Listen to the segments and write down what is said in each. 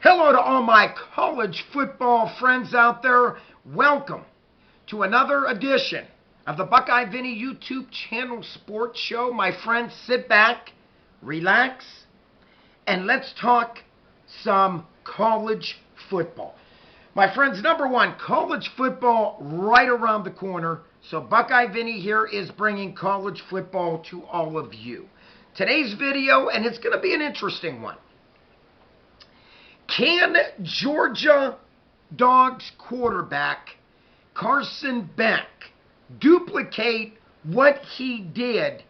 Hello to all my college football friends out there. Welcome to another edition of the Buckeye Vinny YouTube channel sports show. My friends, sit back, relax, and let's talk some college football. My friends, number one, college football right around the corner. So Buckeye Vinny here is bringing college football to all of you. Today's video, and it's going to be an interesting one. Can Georgia Dawgs quarterback Carson Beck duplicate what he did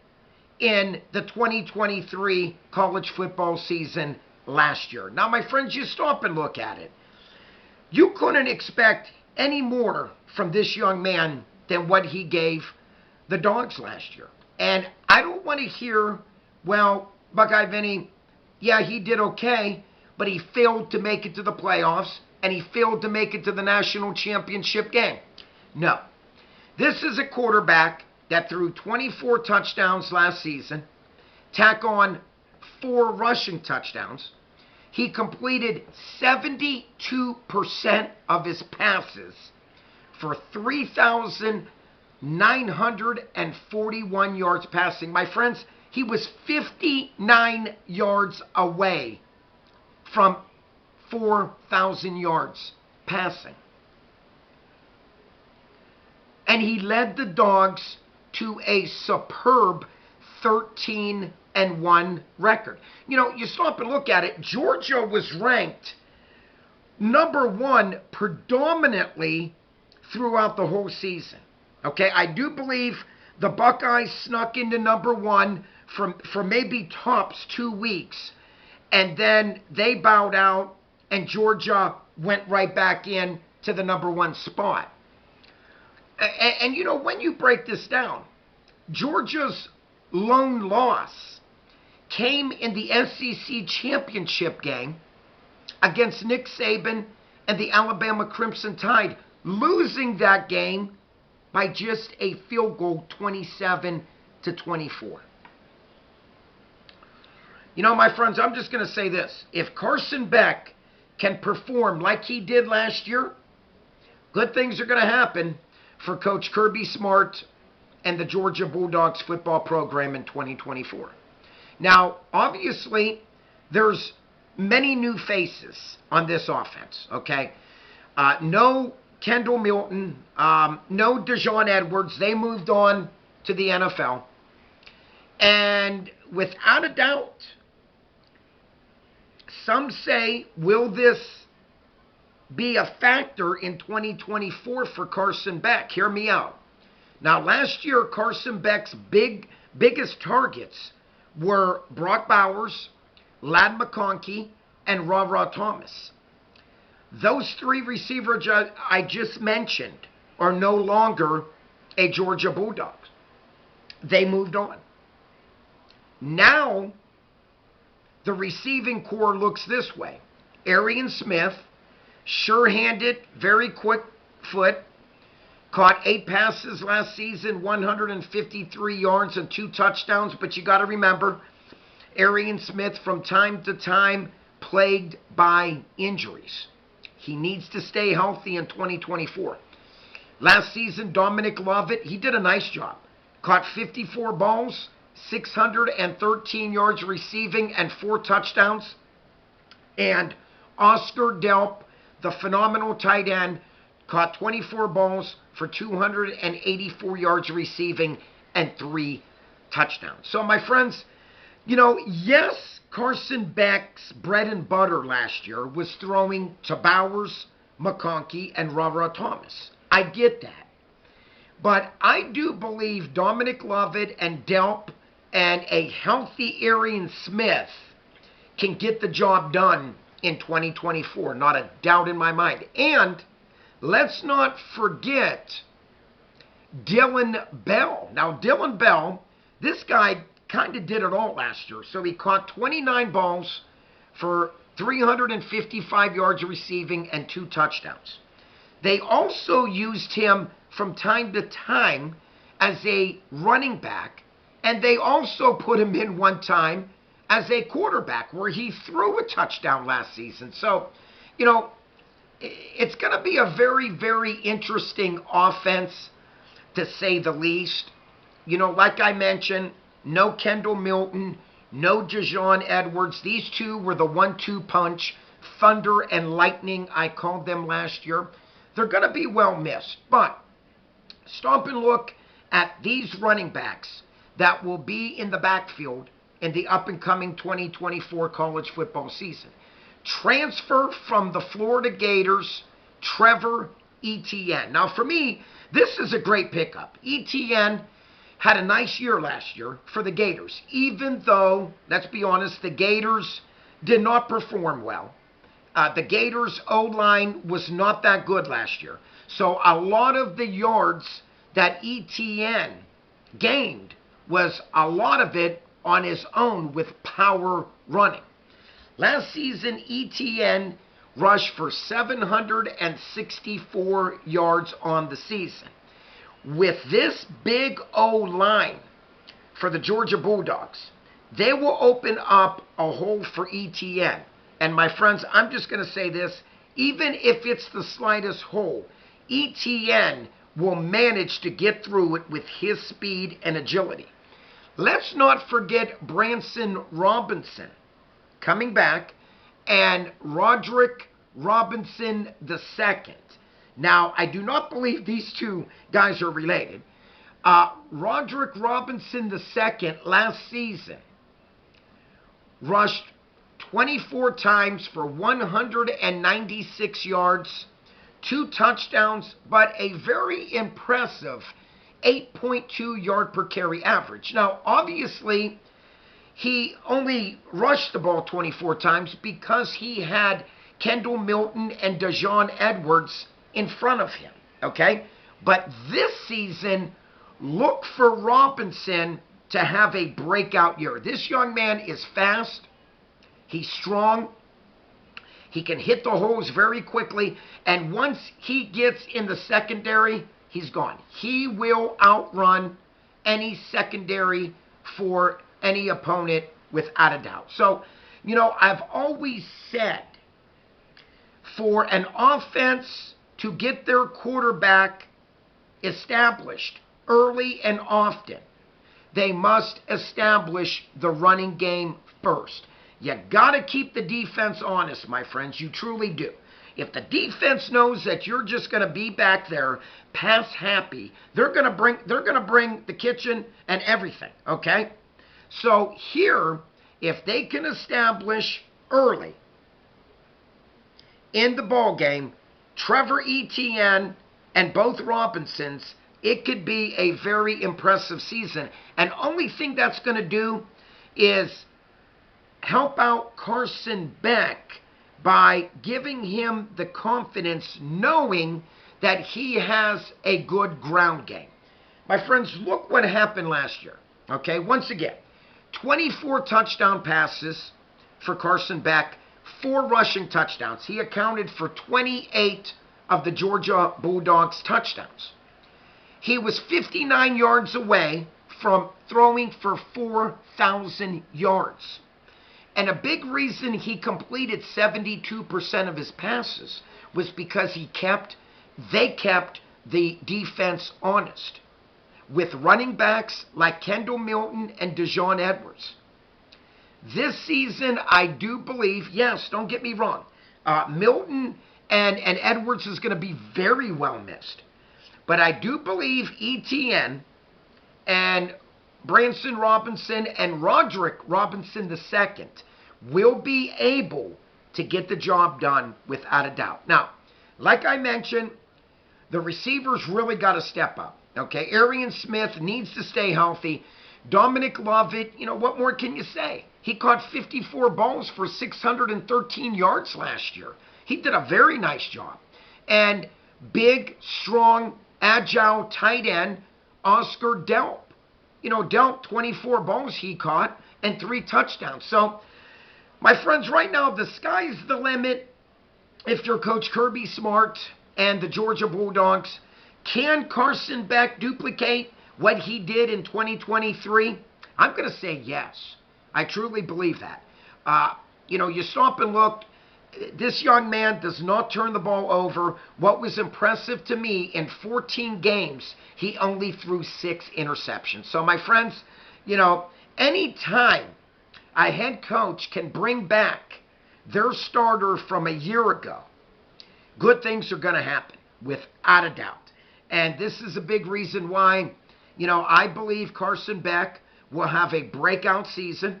in the 2023 college football season last year? Now, my friends, you stop and look at it. You couldn't expect any more from this young man than what he gave the Dawgs last year. And I don't want to hear, well, Buckeye Vinny, yeah, he did okay, but he failed to make it to the playoffs, and he failed to make it to the national championship game. No. This is a quarterback that threw 24 touchdowns last season, tack on 4 rushing touchdowns. He completed 72% of his passes for 3,941 yards passing. My friends, he was 59 yards away from 4,000 yards passing. And he led the Dawgs to a superb 13-1 record. You know, you stop and look at it. Georgia was ranked number 1 predominantly throughout the whole season. Okay, I do believe the Buckeyes snuck into number 1 for maybe tops 2 weeks. And then they bowed out, and Georgia went right back in to the number 1 spot. And you know, when you break this down, Georgia's lone loss came in the SEC championship game against Nick Saban and the Alabama Crimson Tide, losing that game by just a field goal, 27-24. You know, my friends, I'm just going to say this. If Carson Beck can perform like he did last year, good things are going to happen for Coach Kirby Smart and the Georgia Bulldogs football program in 2024. Now, obviously, there's many new faces on this offense, okay? No Kendall Milton, no Dejon Edwards. They moved on to the NFL. And without a doubt, some say, will this be a factor in 2024 for Carson Beck? Hear me out. Now, last year, Carson Beck's biggest targets were Brock Bowers, Ladd McConkey, and Ra Thomas. Those 3 receivers I just mentioned are no longer a Georgia Bulldog. They moved on. Now, the receiving core looks this way. Arian Smith, sure-handed, very quick foot, caught 8 passes last season, 153 yards and 2 touchdowns. But you got to remember, Arian Smith from time to time plagued by injuries. He needs to stay healthy in 2024. Last season, Dominic Lovett, he did a nice job. Caught 54 balls, 613 yards receiving, and 4 touchdowns. And Oscar Delp, the phenomenal tight end, caught 24 balls for 284 yards receiving and 3 touchdowns. So, my friends, you know, yes, Carson Beck's bread and butter last year was throwing to Bowers, McConkey, and Ra Thomas. I get that. But I do believe Dominic Lovett and Delp and a healthy Arian Smith can get the job done in 2024. Not a doubt in my mind. And let's not forget Dillon Bell. Now, Dillon Bell, this guy kind of did it all last year. So he caught 29 balls for 355 yards receiving and 2 touchdowns. They also used him from time to time as a running back, and they also put him in one time as a quarterback, where he threw a touchdown last season. So, you know, it's going to be a very, very interesting offense, to say the least. You know, like I mentioned, no Kendall Milton, no Dajon Edwards. These two were the 1-2 punch, thunder and lightning, I called them last year. They're going to be well missed. But stop and look at these running backs that will be in the backfield in the up-and-coming 2024 college football season. Transfer from the Florida Gators, Trevor Etienne. Now, for me, this is a great pickup. Etienne had a nice year last year for the Gators, even though, let's be honest, the Gators did not perform well. The Gators' O-line was not that good last year. So a lot of the yards that Etienne gained was a lot of it on his own with power running. Last season, Etienne rushed for 764 yards on the season. With this big O-line for the Georgia Bulldogs, they will open up a hole for Etienne. And my friends, I'm just going to say this, even if it's the slightest hole, Etienne will manage to get through it with his speed and agility. Let's not forget Branson Robinson coming back, and Roderick Robinson II. Now, I do not believe these two guys are related. Roderick Robinson II last season rushed 24 times for 196 yards, 2 touchdowns, but a very impressive 8.2 yard per carry average. Now, obviously, he only rushed the ball 24 times because he had Kendall Milton and Dajon Edwards in front of him, okay? But this season, look for Robinson to have a breakout year. This young man is fast. He's strong. He can hit the holes very quickly. And once he gets in the secondary, he's gone. He will outrun any secondary for any opponent without a doubt. So, you know, I've always said for an offense to get their quarterback established early and often, they must establish the running game first. You got to keep the defense honest, my friends. You truly do. If the defense knows that you're just going to be back there pass happy, they're going to bring the kitchen and everything, okay? So here, if they can establish early in the ball game Trevor Etienne and both Robinsons, it could be a very impressive season. And only thing that's going to do is help out Carson Beck by giving him the confidence, knowing that he has a good ground game. My friends, look what happened last year. Okay, once again, 24 touchdown passes for Carson Beck, 4 rushing touchdowns. He accounted for 28 of the Georgia Bulldogs touchdowns. He was 59 yards away from throwing for 4,000 yards. And a big reason he completed 72% of his passes was because they kept the defense honest with running backs like Kendall Milton and Dajon Edwards. This season, I do believe, yes, don't get me wrong, Milton and Edwards is going to be very well missed. But I do believe Etienne and Branson Robinson and Roderick Robinson II will be able to get the job done without a doubt. Now, like I mentioned, the receivers really got to step up. Okay, Arian Smith needs to stay healthy. Dominic Lovett, you know, what more can you say? He caught 54 balls for 613 yards last year. He did a very nice job. And big, strong, agile tight end, Oscar Delp. You know, Delp, 24 balls he caught and 3 touchdowns. So, my friends, right now, the sky's the limit if you're Coach Kirby Smart and the Georgia Bulldogs. Can Carson Beck duplicate what he did in 2023? I'm going to say yes. I truly believe that. You stop and look. This young man does not turn the ball over. What was impressive to me, in 14 games, he only threw 6 interceptions. So, my friends, any time a head coach can bring back their starter from a year ago, good things are going to happen, without a doubt. And this is a big reason why, I believe Carson Beck will have a breakout season.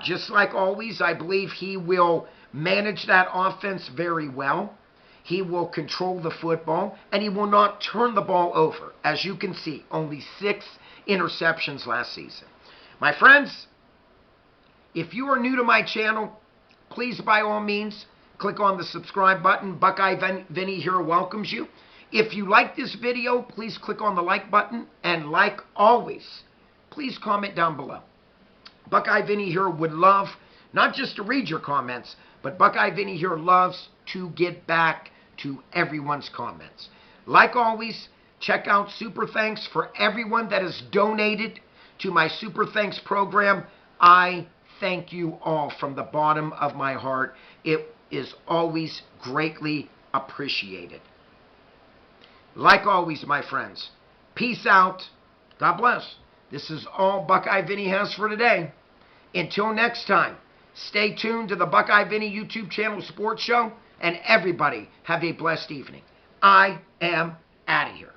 Just like always, I believe he will manage that offense very well. He will control the football, and he will not turn the ball over. As you can see, only 6 interceptions last season. My friends, if you are new to my channel, please, by all means, click on the subscribe button. Buckeye Vinny here welcomes you. If you like this video, please click on the like button. And like always, please comment down below. Buckeye Vinny here would love not just to read your comments, but Buckeye Vinny here loves to get back to everyone's comments. Like always, check out Super Thanks for everyone that has donated to my Super Thanks program. I thank you all from the bottom of my heart. It is always greatly appreciated. Like always, my friends, peace out. God bless. This is all Buckeye Vinny has for today. Until next time, stay tuned to the Buckeye Vinny YouTube channel sports show, and everybody have a blessed evening. I am out of here.